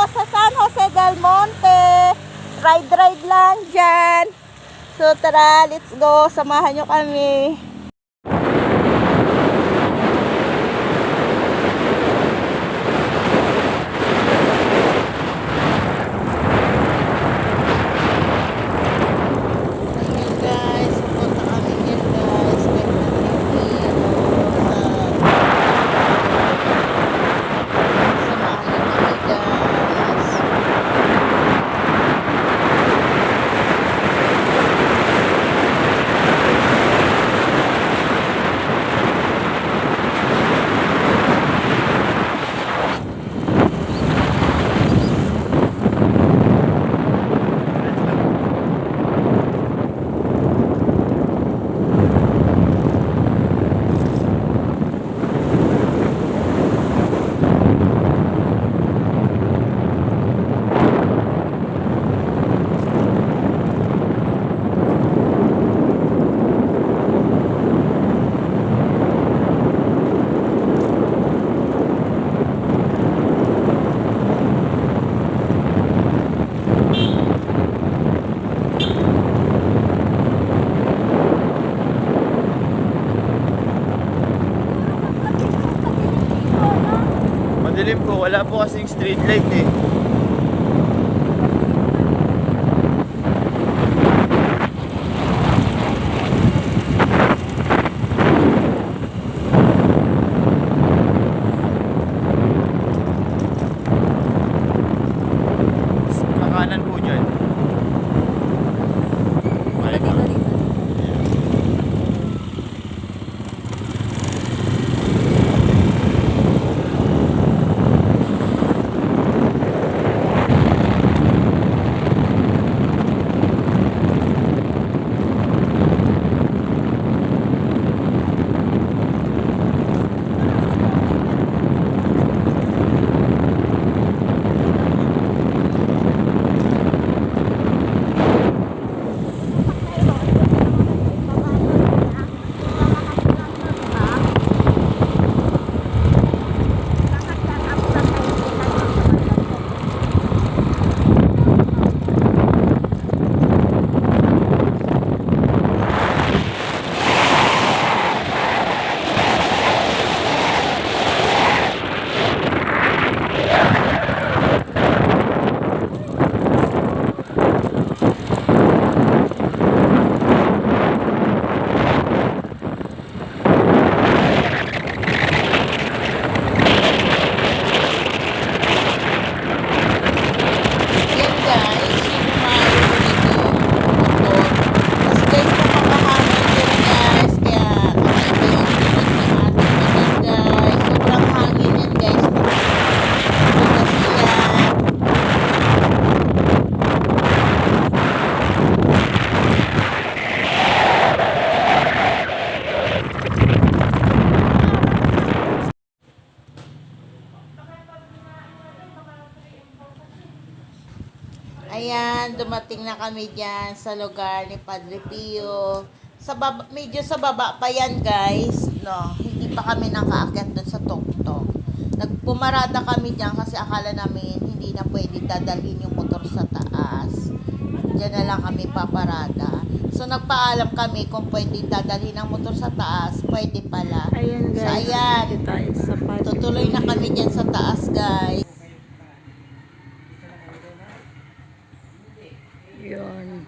ako sa San Jose del Monte. Ride lang dyan. So tara, let's go. Samahan nyo kami. Madilim po, wala po kasing street light eh. Kakanan po dyan. Ayan, dumating na kami dyan sa lugar ni Padre Pio. Sa baba, medyo sa baba pa yan guys, no? Hindi pa kami nakaakyat doon sa tuktok. Nagpumarada kami dyan kasi akala namin hindi na pwede dadalhin yung motor sa taas. Diyan na lang kami paparada. So nagpaalam kami kung pwede dadalhin ang motor sa taas, pwede pala. Ayan guys, so ayan, tayo sa Padre tutuloy na kami dyan sa taas guys. Yun.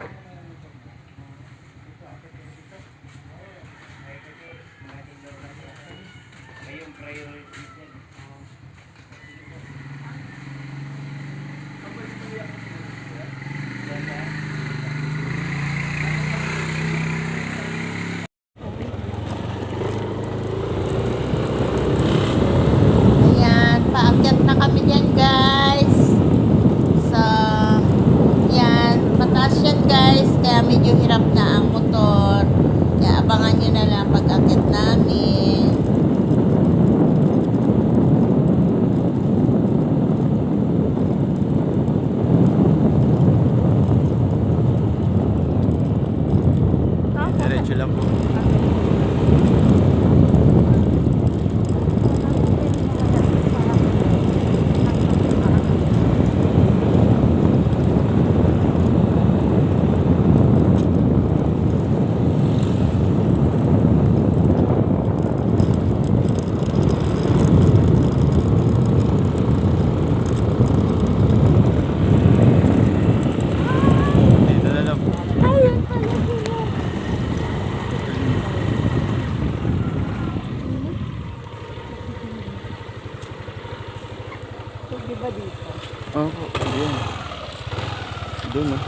Ayan, paakyat na kami dyan guys. So, yan, mataas yan guys, kaya medyo hirap na ang motor. Kaya abangan nyo na lang pag-akyat namin. Pwede ba dito? Opo, yun. Doon oh.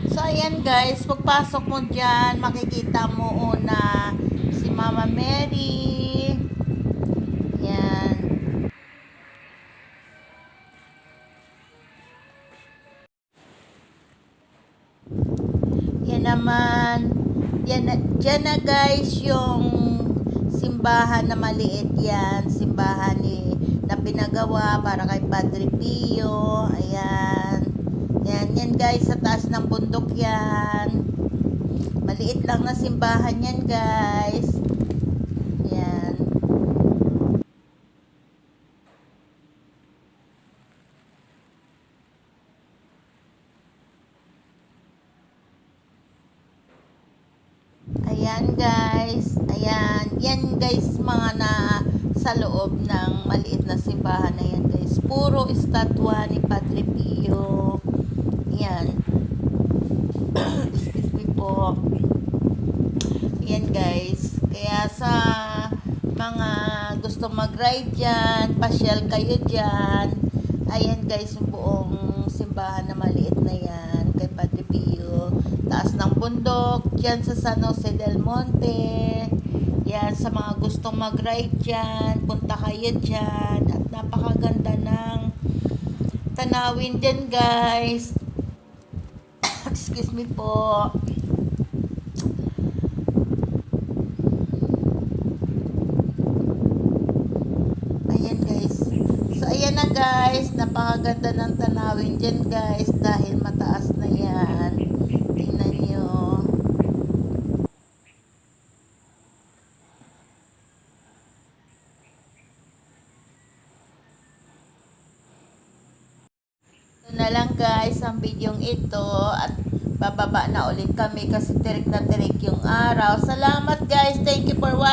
So, ayan guys, pagpasok mo dyan, makikita mo una si Mama Mary. Yan. Yan naman. Dyan na guys yung simbahan na maliit yan. Simbahan na pinagawa para kay Padre Pio. Ayan. Yan guys, sa taas ng bundok yan. Maliit lang na simbahan yan guys. Yan. Ayan guys. Ayan. Yan guys, mga na sa loob ng maliit na simbahan na yan guys. Puro estatwa ni Padre Pio. Yan. Excuse me po. Yan guys. Kaya sa mga gusto mag-ride dyan, pasyal kayo dyan. Ayan guys, yung buong simbahan na maliit na yan kay Padre Pio. Taas ng bundok, dyan sa San Jose del Monte. Yan, sa mga gustong mag-ride dyan, punta kayo dyan. At napakaganda ng tanawin dyan guys. Excuse me po. Ayan guys. So ayan na guys, napakaganda ng tanawin dyan guys dahil mataas na yan. Tingnan nyo. Ito na lang guys ang videong ito at bababa na ulit kami kasi tirik na tirik yung araw. Salamat guys. Thank you for watching.